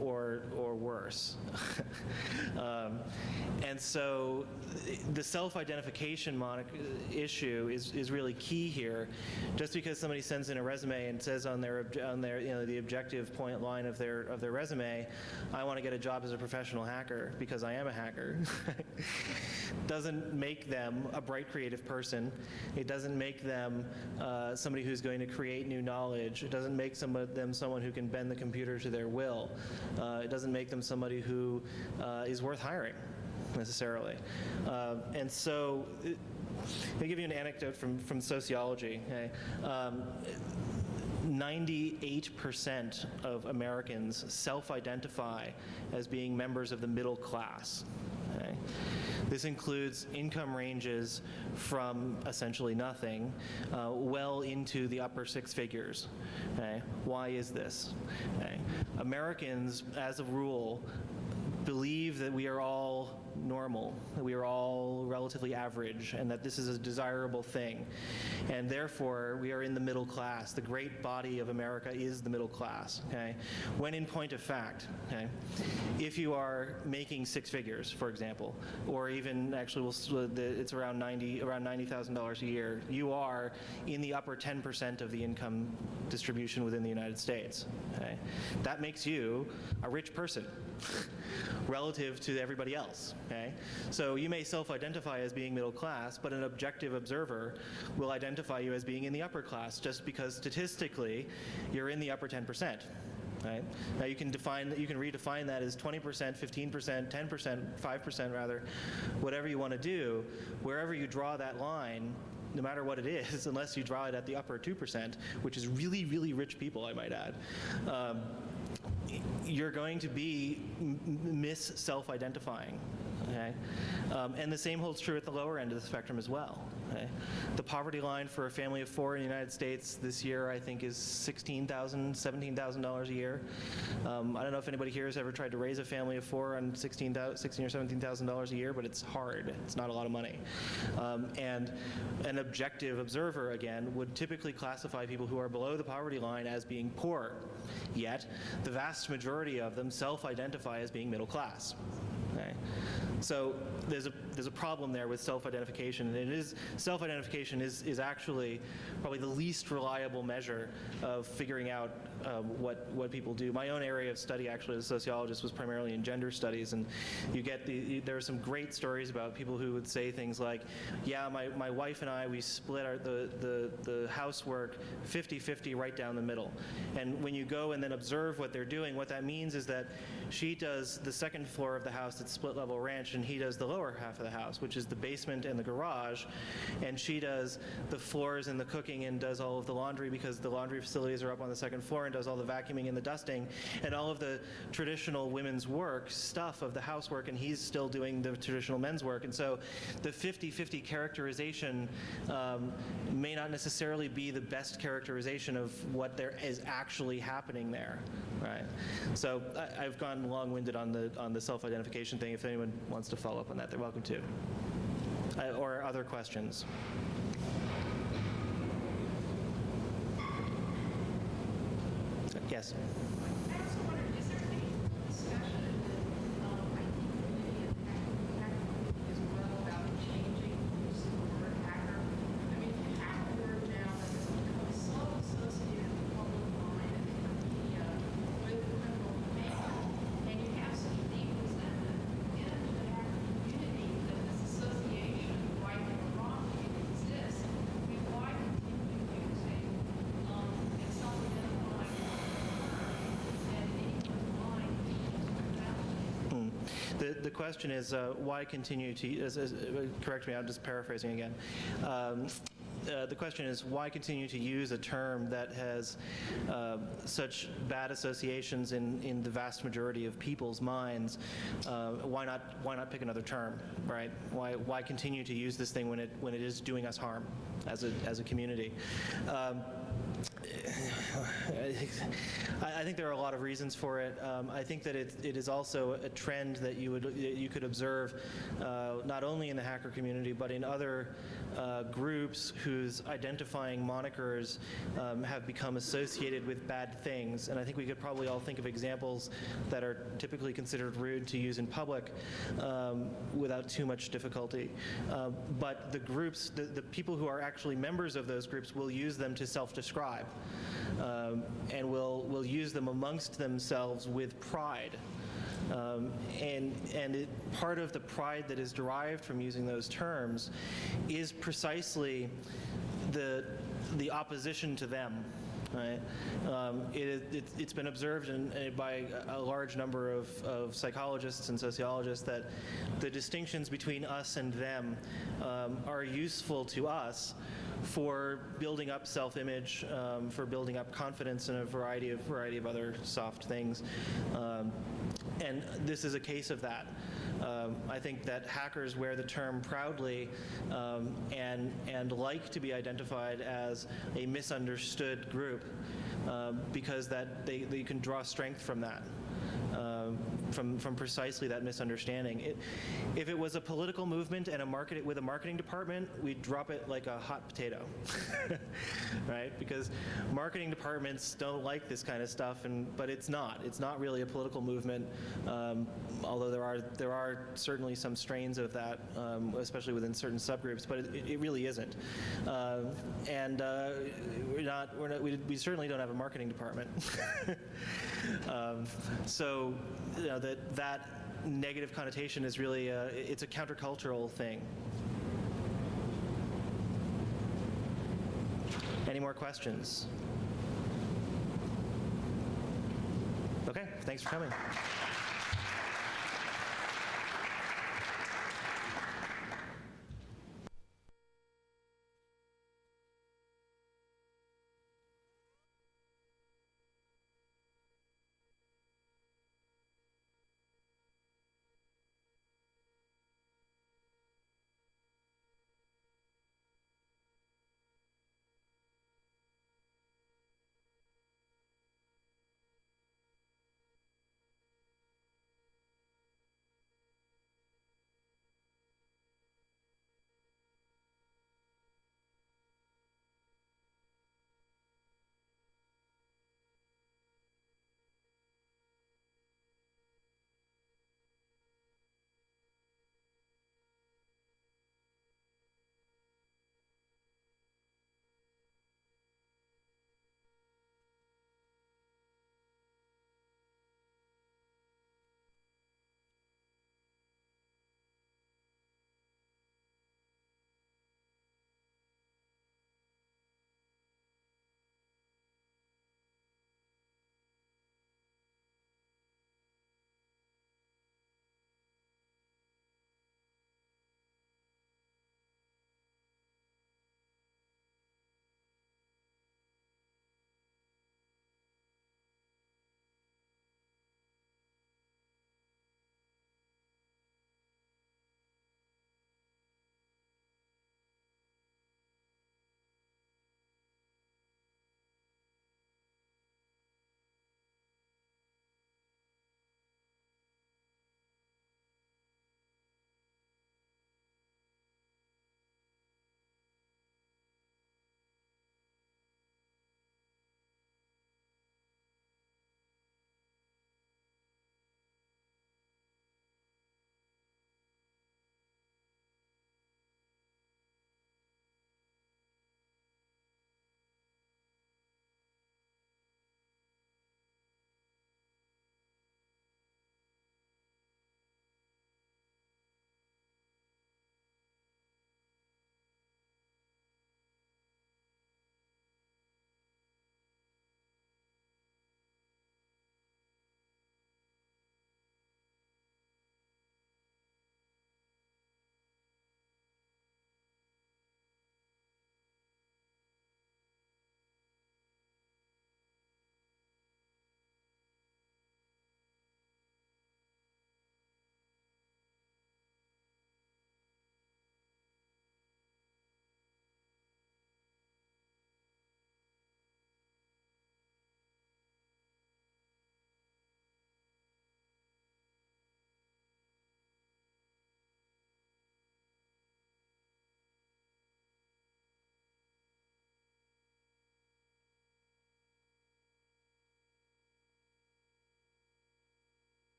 or worse. And so the self-identification issue is really key here. Just because somebody sends in a resume and says on their the objective point line of their resume, I want to get a job as a professional hacker because I am a hacker, doesn't make them a bright creative person. It doesn't make them somebody who's going to create new knowledge. It doesn't make them someone who can bend the computer to their will. It doesn't make them somebody who is worth hiring, necessarily. And so, I'll give you an anecdote from sociology. Okay? 98% of Americans self-identify as being members of the middle class. Okay? This includes income ranges from essentially nothing well into the upper six figures. Okay? Why is this? Okay? Americans, as a rule, believe that we are all normal, that we are all relatively average, and that this is a desirable thing. And therefore, we are in the middle class. The great body of America is the middle class, okay? When in point of fact, okay, if you are making six figures, for example, or even actually it's around $90,000 a year, you are in the upper 10% of the income distribution within the United States, okay? That makes you a rich person relative to everybody else. Okay? So you may self-identify as being middle class, but an objective observer will identify you as being in the upper class just because statistically you're in the upper 10%. Right? Now you can redefine that as 20%, 15%, 10%, 5% rather, whatever you want to do. Wherever you draw that line, no matter what it is, unless you draw it at the upper 2%, which is really, really rich people, I might add, you're going to be self-identifying. Okay? And the same holds true at the lower end of the spectrum as well. Okay? The poverty line for a family of four in the United States this year, I think, is $16,000, $17,000 a year. I don't know if anybody here has ever tried to raise a family of four on $16,000 or $17,000 a year, but it's hard. It's not a lot of money. And an objective observer, again, would typically classify people who are below the poverty line as being poor. Yet, the vast majority of them self-identify as being middle class. Okay? So there's a problem there with self-identification, and self-identification is actually probably the least reliable measure of figuring out what people do. My own area of study, actually, as a sociologist, was primarily in gender studies, and there are some great stories about people who would say things like, "Yeah, my wife and I, we split the housework 50-50 right down the middle." And when you go and then observe what they're doing, what that means is that she does the second floor of the house that's split level ranch, and he does the lower half of the house, which is the basement and the garage, and she does the floors and the cooking and does all of the laundry because the laundry facilities are up on the second floor, and does all the vacuuming and the dusting and all of the traditional women's work stuff of the housework, and he's still doing the traditional men's work. And so the 50-50 characterization may not necessarily be the best characterization of what there is actually happening there, right? So I've gone long-winded on the self-identification thing. If anyone wants to follow up on that, they're welcome to. Or other questions. Yes? I also wondered, is there any discussion in the IT community and hacker community as well about changing the use of the word hacker? I mean, you have a word now that has become so associated with the public mind and in the media with criminal behavior, and you have such deep resentment in the hacker community that this association, right or wrong, exists. I mean, why continue using and self-identifying The question is, why continue to, correct me, I'm just paraphrasing again. The question is, why continue to use a term that has such bad associations in the vast majority of people's minds? Why not pick another term, right? Why continue to use this thing when it is doing us harm as a community? I think there are a lot of reasons for it. I think that it is also a trend that you could observe not only in the hacker community but in other groups whose identifying monikers have become associated with bad things. And I think we could probably all think of examples that are typically considered rude to use in public without too much difficulty. But the groups, the people who are actually members of those groups will use them to self-describe. And will use them amongst themselves with pride. Part of the pride that is derived from using those terms is precisely the opposition to them. Right? It's been observed by a large number of psychologists and sociologists that the distinctions between us and them are useful to us for building up self-image, for building up confidence, and a variety of other soft things. And this is a case of that. I think that hackers wear the term proudly and like to be identified as a misunderstood group because that they can draw strength from that. From precisely that misunderstanding. If it was a political movement and with a marketing department, we'd drop it like a hot potato, right? Because marketing departments don't like this kind of stuff, but it's not. It's not really a political movement, although there are certainly some strains of that, especially within certain subgroups. But it really isn't. We certainly don't have a marketing department. So that negative connotation is really it's a countercultural thing. Any more questions? Okay, thanks for coming.